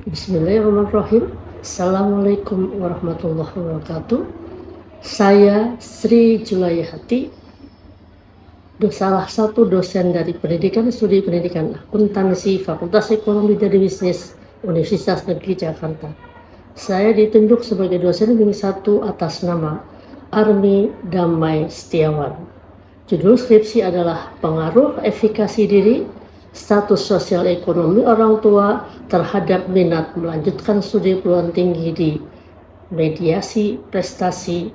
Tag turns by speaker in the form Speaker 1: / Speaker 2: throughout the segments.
Speaker 1: Bismillahirrahmanirrahim. Assalamualaikum warahmatullahi wabarakatuh. Saya Sri Julayahati, salah satu dosen dari Studi Pendidikan Akuntansi Fakultas Ekonomi dan Bisnis Universitas Negeri Jakarta. Saya ditunjuk sebagai dosen bimbing 1 atas nama Armi Damai Setiawan. Judul skripsi adalah Pengaruh Efikasi Diri, Status Sosial Ekonomi Orang Tua terhadap minat melanjutkan studi perguruan tinggi di mediasi prestasi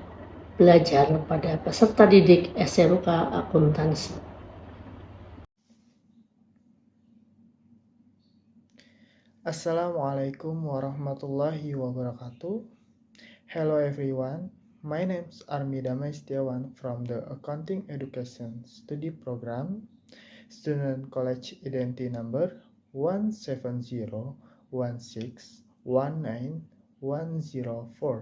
Speaker 1: belajar pada peserta didik SMK Akuntansi.
Speaker 2: Assalamualaikum warahmatullahi wabarakatuh. Hello everyone, my name is Armi Damai Setiawan from the Accounting Education Study Program, Student College Identity Number 17016191104.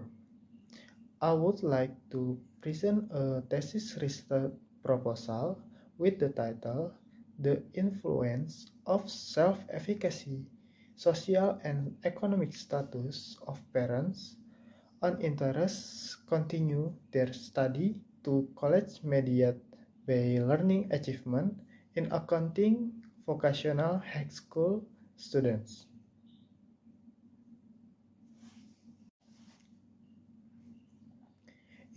Speaker 2: I would like to present a thesis research proposal with the title The Influence of Self-Efficacy, Social and Economic Status of Parents on Interest Continue Their Study to College Mediated by Learning Achievement in Accounting Vocational High School Students.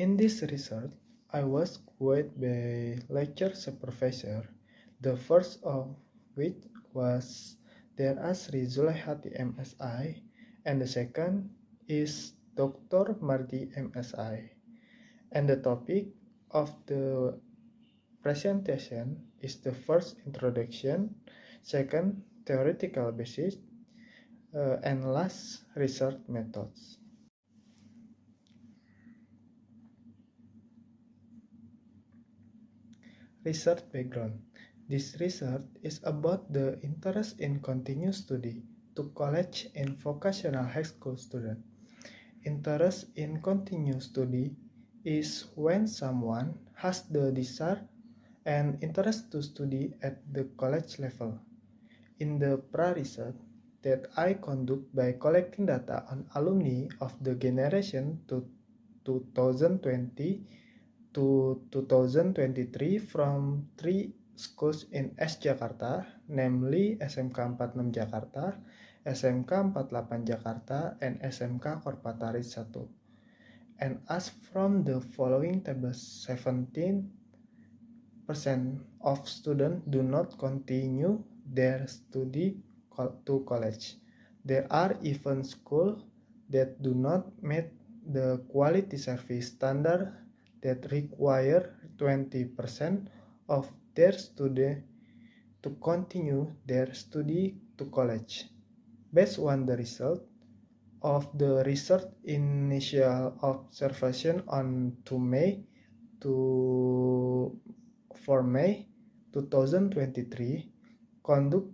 Speaker 2: In this research, I was guided by lecture supervisor, the first of which was Dr. Asri Zulehati MSI, and the second is Dr. Mardi MSI. And the topic of the presentation is the first introduction, second theoretical basis, and last research methods. Research background. This research is about the interest in continuous study to college and vocational high school students. Interest in continuous study is when someone has the desire and interest to study at the college level. In the pra-research that I conduct by collecting data on alumni of the generation to 2020 to 2023 from 3 schools in S Jakarta, namely SMK 46 Jakarta, SMK 48 Jakarta, and SMK Korpataris 1. And as from the following table, 17% of students do not continue their study to college. There are even schools that do not meet the quality service standard that require 20% of their students to continue their study to college. Based on the result of the research initial observation on 2 May to 4 May 2023, conduct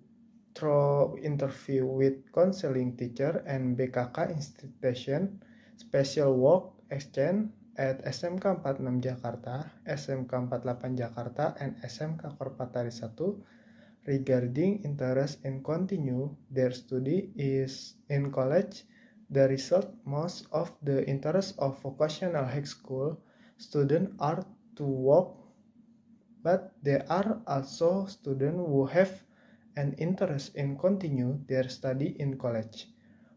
Speaker 2: through interview with counseling teacher and BKK institution, special work exchange at SMK 46 Jakarta, SMK 48 Jakarta, and SMK Korpataris 1 regarding interest in continue their study is in college. The result, most of the interest of vocational high school students are to work, but there are also students who have an interest in continue their study in college.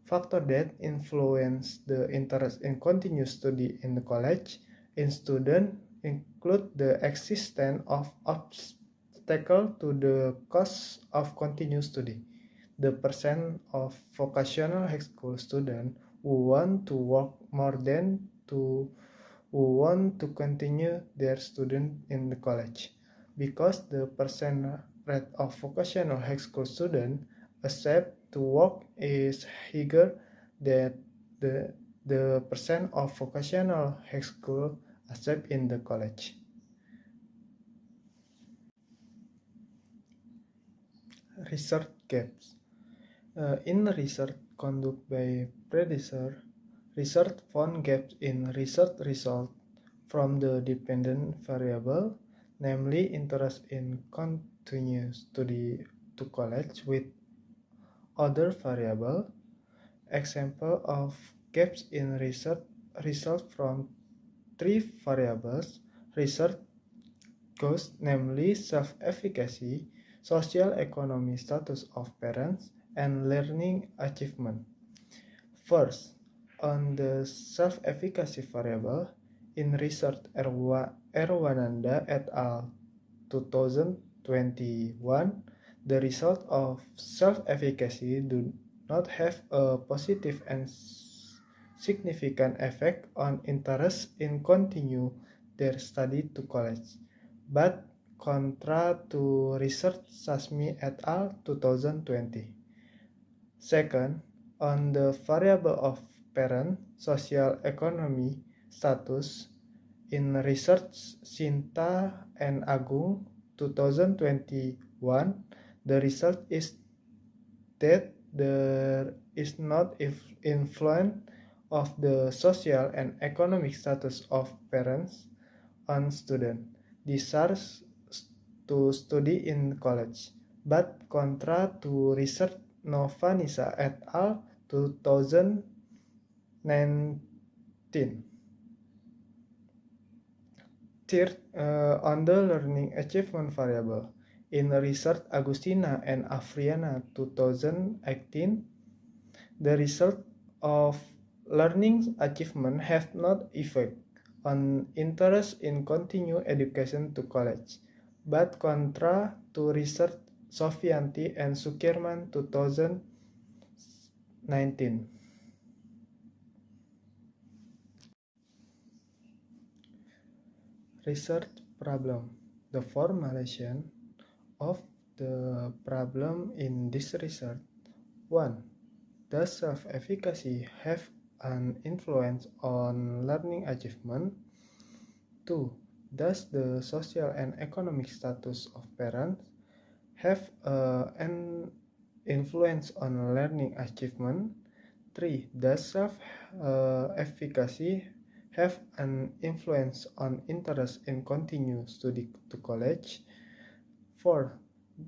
Speaker 2: Factors that influence the interest in continuous study in the college in students include the existence of obstacles to the cost of continuous study, the percent of vocational high school students who want to work more than who want to continue their student in the college, because the percent rate of vocational high school students accept to work is higher than the percent of vocational high school accept in the college. Research gaps. In research conducted by predecessor, research found gaps in research results from the dependent variable, namely interest in continuous study to college with other variable, Example of gaps in research result from three variables research goals, namely self-efficacy, social economy status of parents, and learning achievement. First, on the self-efficacy variable, in research Erwananda et al. 2021, the result of self-efficacy do not have a positive and significant effect on interest in continue their study to college, but contra to research Sasmi et al. 2020. Second, on the variable of parent social economy status, in research Sinta and Agung 2021, the result is that there is not influence of the social and economic status of parents on students desire to study in college, but contra to research Novanisa et al. 2019. Third, on the learning achievement variable, in research Agustina and Afriana 2018, the result of learning achievement have not effect on interest in continue education to college, but contra to research Sofianti and Sukirman 2019. Research problem. The formulation of the problem in this research. 1. Does self-efficacy have an influence on learning achievement? 2. Does the social and economic status of parents have an influence on learning achievement? 3. Does self-efficacy have an influence on interest in continue study to college? 4.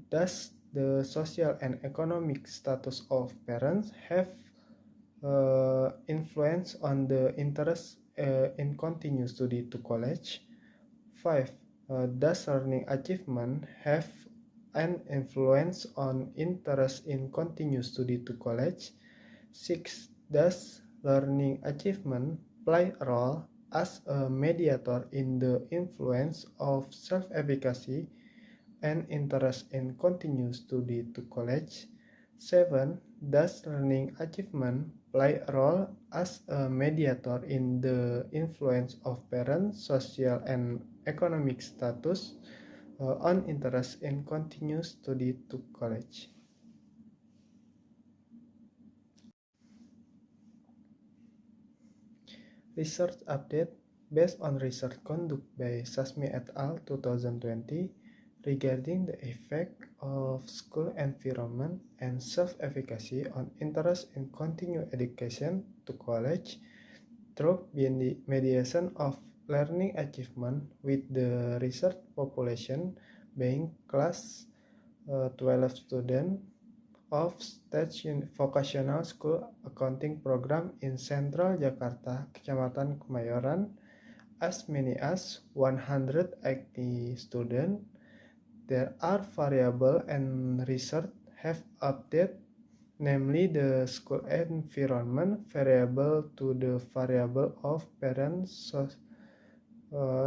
Speaker 2: Does the social and economic status of parents have influence on the interest in continue study to college? 5. Does learning achievement have an influence on interest in continue study to college? 6. Does learning achievement play a role as a mediator in the influence of self-efficacy and interest in continue study to college? 7. Does learning achievement play a role as a mediator in the influence of parents' social and economic status on interest in continue study to college? Research update based on research conducted by Sasmi et al. 2020 regarding the effect of school environment and self-efficacy on interest in continuing education to college through mediation of learning achievement, with the research population being class 12 students of State Vocational School Accounting Program in Central Jakarta, Kecamatan Kemayoran, as many as 180 students. There are variables and research have updated, namely the school environment variable to the variable of parents'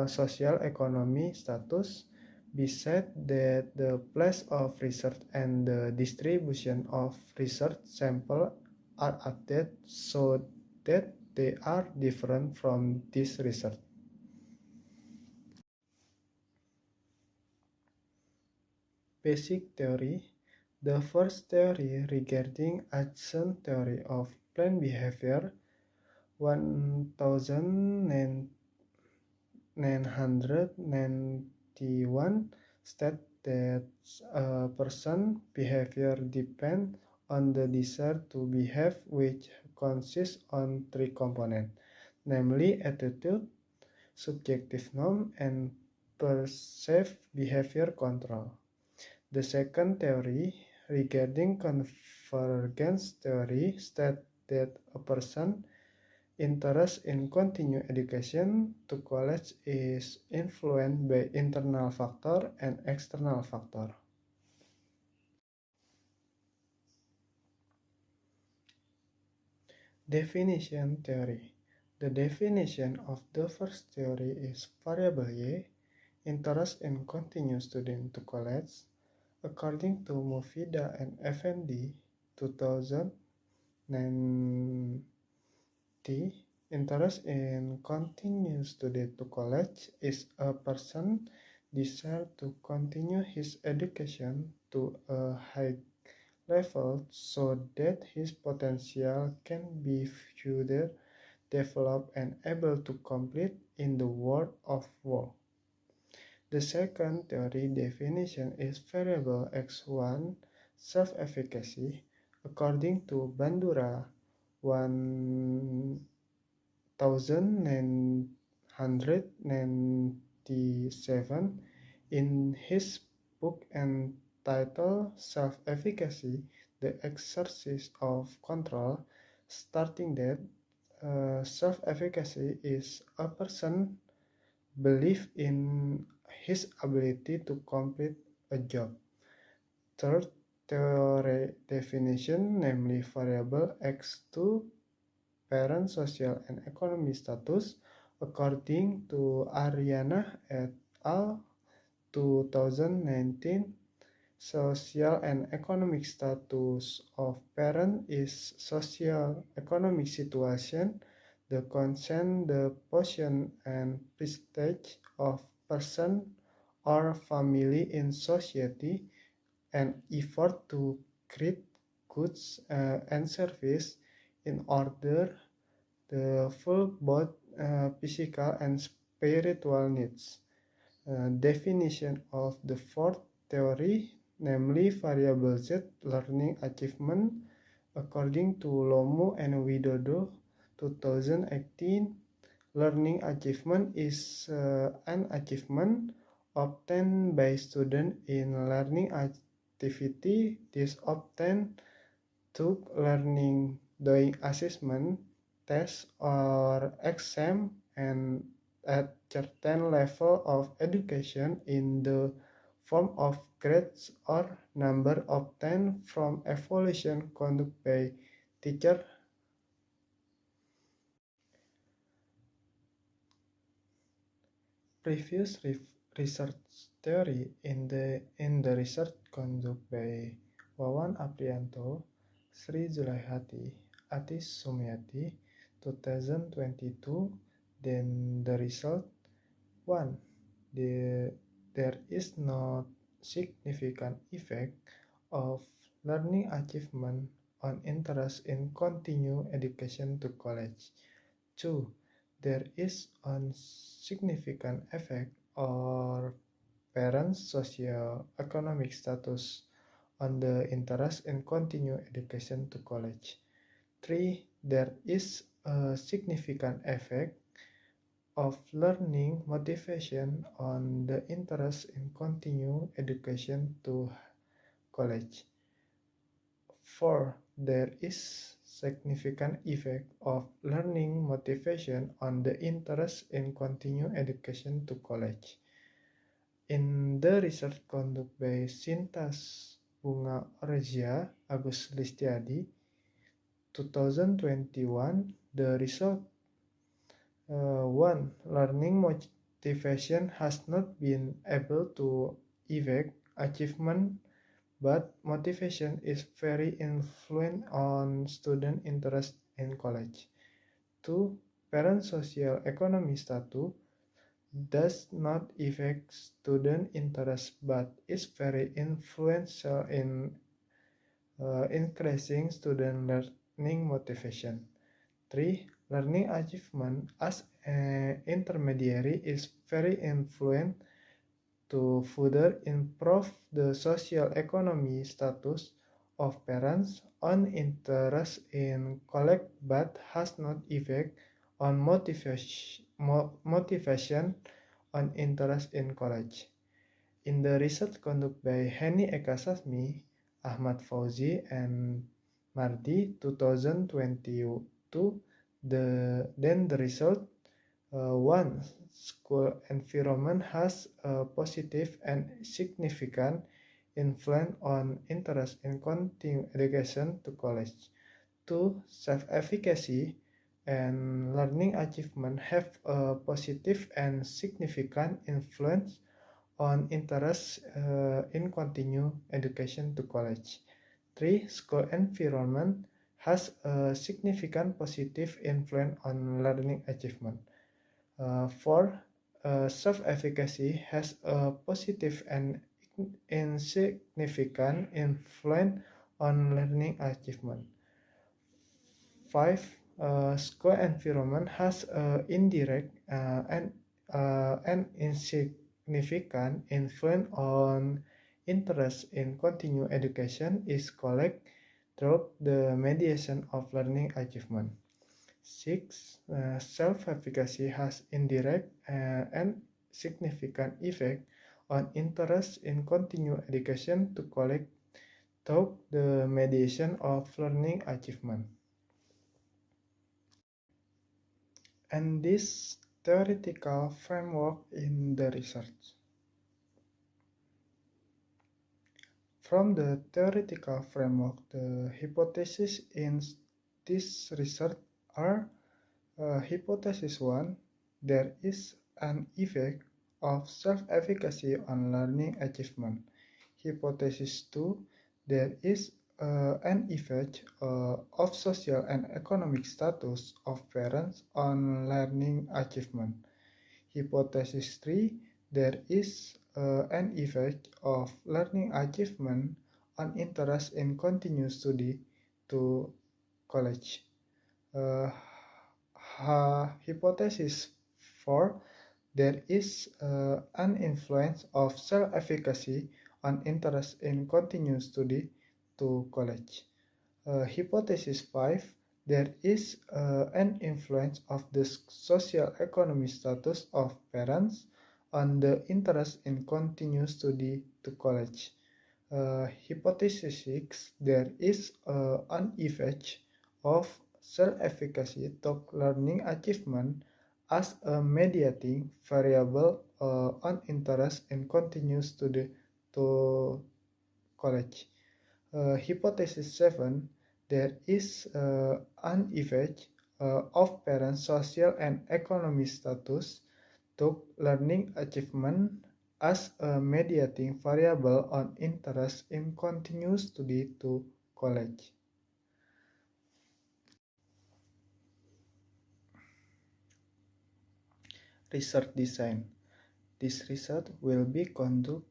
Speaker 2: social economy status. Besides that, the place of research and the distribution of research samples are updated so that they are different from this research. Basic theory. The first theory regarding action theory of plant behavior 1991 state that a person's behavior depends on the desire to behave, which consists on three components, namely attitude, subjective norm, and perceived behavior control. The second theory regarding convergence theory states that a person interest in continuing education to college is influenced by internal factor and external factor. Definition theory. The definition of the first theory is variable Y, interest in continuing student to college. According to Mufida and Effendi, 2090, interest in continuing student to college is a person desire to continue his education to a high level so that his potential can be further developed and able to complete in the world of work. The second theory definition is variable X1 self-efficacy. According to Bandura 1997 in his book entitled Self-Efficacy, the exercise of control, starting that self-efficacy is a person belief in his ability to complete a job. Third theory definition, namely variable X2 parent social and economic status, according to Ariana et al. 2019, social and economic status of parent is social economic situation, the concern, the position and prestige of person or family in society, and effort to create goods and service in order to fulfill both physical and spiritual needs. Definition of the fourth theory, namely variable Z learning achievement, according to Lomu and Widodo 2018, learning achievement is an achievement obtained by student in learning activity. This obtained through learning doing assessment, test or exam and at certain level of education in the form of grades or number obtained from evaluation conducted by teacher. Previous research theory in the research conducted by Wawan Aprianto, Sri Zulaihati, Atis Sumiati, 2022. Then the result 1. There is no significant effect of learning achievement on interest in continuing education to college. 2. There is a significant effect or parents' socio-economic status on the interest in continuing education to college. 3. There is a significant effect of learning motivation on the interest in continuing education to college. 4. There is significant effect of learning motivation on the interest in continuing education to college. In the research conducted by Sintas Bunga Orzia, Agus Listiadi, 2021, the result 1. Learning motivation has not been able to affect achievement, but motivation is very influent on student interest in college. 2. Parent social economic status does not affect student interest, but is very influential in increasing student learning motivation. 3. Learning achievement as an intermediary is very influent to further improve the social economic status of parents on interest in college, but has not effect on motivation on interest in college. In the research conducted by Hani Eka Sasmi, Ahmad Fauzi, and Mardi 2022, the result, one, school environment has a positive and significant influence on interest in continuing education to college. Two, self-efficacy and learning achievement have a positive and significant influence on interest in continuing education to college. 3. School environment has a significant positive influence on learning achievement. 4. Self-efficacy has a positive and insignificant influence on learning achievement. 5. School environment has an indirect and insignificant influence on interest in continuing education is collected through the mediation of learning achievement. 6. Self-efficacy has indirect and significant effect on interest in continuing education to collect through the mediation of learning achievement. And this theoretical framework in the research. From the theoretical framework, the hypotheses in this research are: Hypothesis 1, there is an effect of self-efficacy on learning achievement. Hypothesis 2, there is an effect of social and economic status of parents on learning achievement. Hypothesis 3, there is an effect of learning achievement on interest in continuing study to college. Hypothesis 4, there is an influence of self-efficacy on interest in continuing study to college. Hypothesis 5, there is an influence of the social economic status of parents on the interest in continuing study to college. Hypothesis 6, there is an effect of self-efficacy to learning achievement as a mediating variable on interest in continuing study to college. Hypothesis 7, there is an effect of parents' social and economic status to learning achievement as a mediating variable on interest in continuing study to college. Research design. This research will be conducted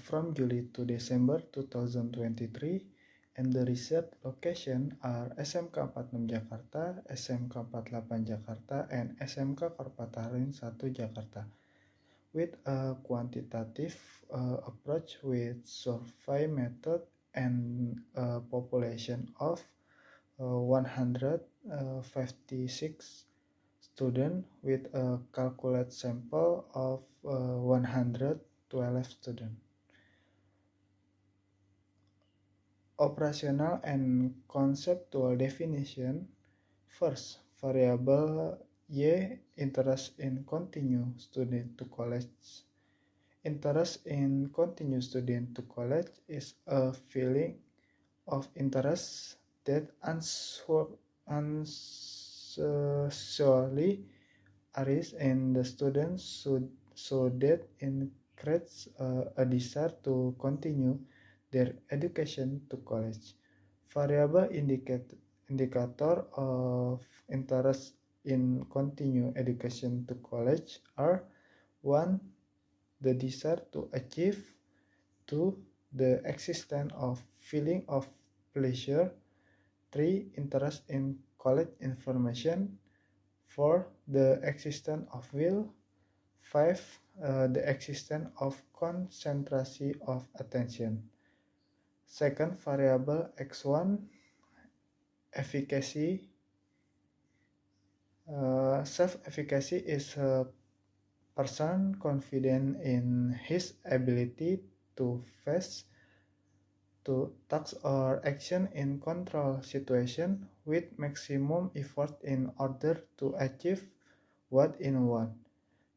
Speaker 2: from July to December 2023, and the research location are SMK 46 Jakarta, SMK 48 Jakarta, and SMK Korpatarin 1 Jakarta, with a quantitative approach with survey method and a population of 156 students with a calculated sample of 112 students. Operational and conceptual definition. First, variable Y, interest in continuing student to college. Interest in continuing student to college is a feeling of interest that usually arises in the students so that encourages a desire to continue their education to college. Variable indicator of interest in continuing education to college are: 1. The desire to achieve. 2. The existence of feeling of pleasure. 3. Interest in college information. 4. The existence of will. 5. The existence of concentration of attention. Second variable X1, efficacy. Self-efficacy is a person confident in his ability to face 2. Task or action in control situation with maximum effort in order to achieve what in want.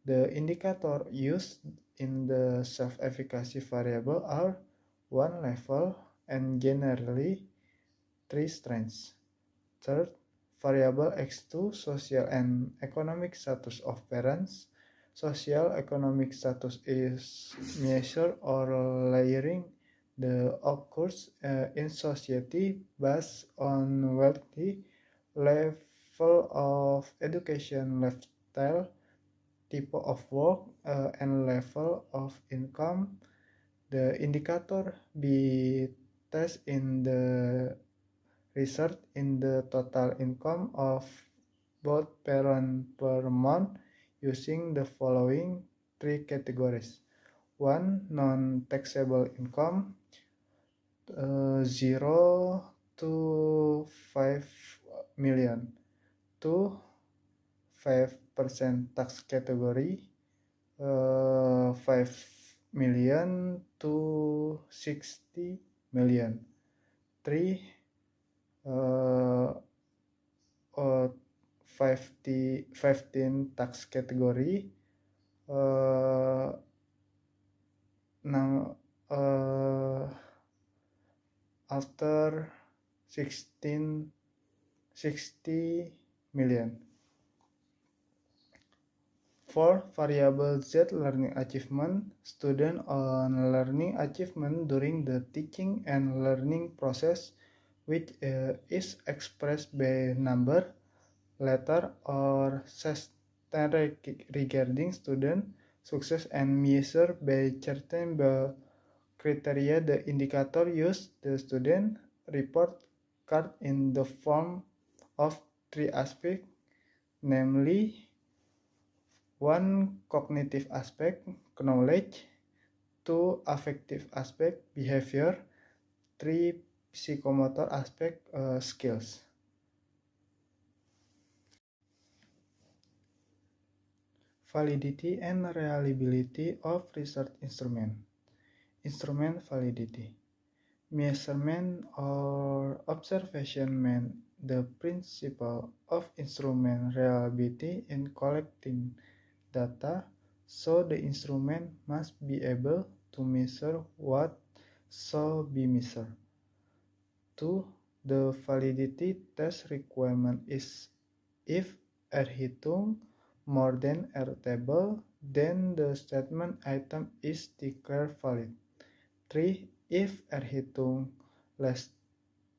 Speaker 2: The indicator used in the self-efficacy variable are 1 level and generally 3 strengths. Third, variable X2 social and economic status of parents. Social economic status is measure or layering the occurs in society based on wealthy, level of education, lifestyle, type of work, and level of income. The indicator be tested in the research in the total income of both parents per month using the following 3 categories. 1. Non-taxable income, 0 to 5 million. 2. 5% tax category, 5 million to 60 million. 3. 15 tax category, after 60 million. For variable Z learning achievement, student on learning achievement during the teaching and learning process, which is expressed by number, letter, or sentence regarding student success and measured by certain criteria. The indicator used the student report card in the form of 3 aspects, namely 1. Cognitive aspect, knowledge. 2. Affective aspect, behavior. 3. Psychomotor aspect, skills. Validity and reliability of research instrument. Instrument validity. Measurement or observation meant the principle of instrument reliability in collecting data, so the instrument must be able to measure what shall be measured. 2. The validity test requirement is if Erhitung more than Ertable, then the statement item is declared valid. 3. If Erhitung less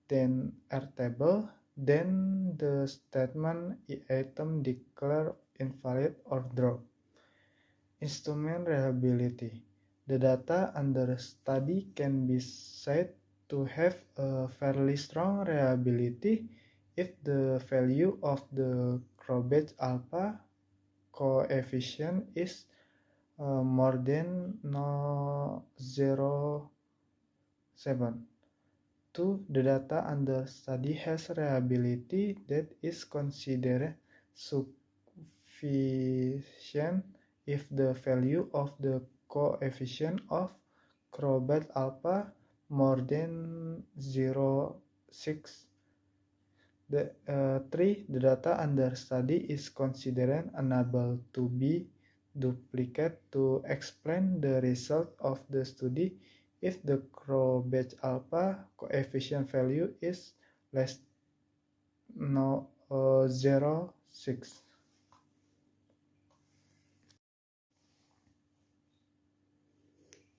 Speaker 2: than Ertable, then the statement item declared invalid or dropped. Instrument reliability. The data under study can be said to have a fairly strong reliability if the value of the Krobach alpha coefficient is more than 0.07. 2. The data under study has reliability that is considered sufficient if the value of the coefficient of Krobach alpha more than 0.6. 3. The data under study is considered unable to be duplicated to explain the result of the study if the Krobach alpha coefficient value is less than 0.6.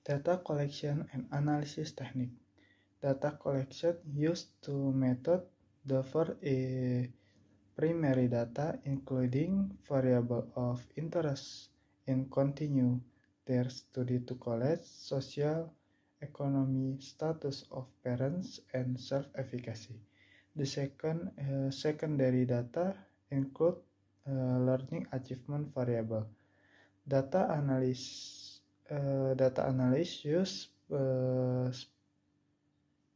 Speaker 2: Data collection and analysis technique. Data collection used to method the first primary data, including variable of interest in continue their study to college, social, economy, status of parents, and self-efficacy. The second secondary data include learning achievement variable. Data analysis used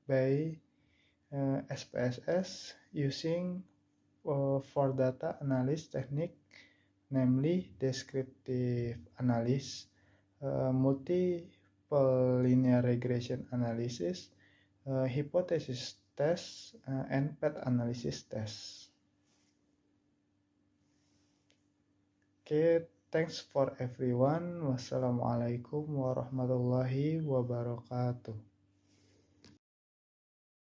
Speaker 2: by SPSS using for data analysis technique, namely descriptive analysis, multiple linear regression analysis, hypothesis test, and path analysis test. Okay, thanks for everyone. Wassalamualaikum warahmatullahi wabarakatuh.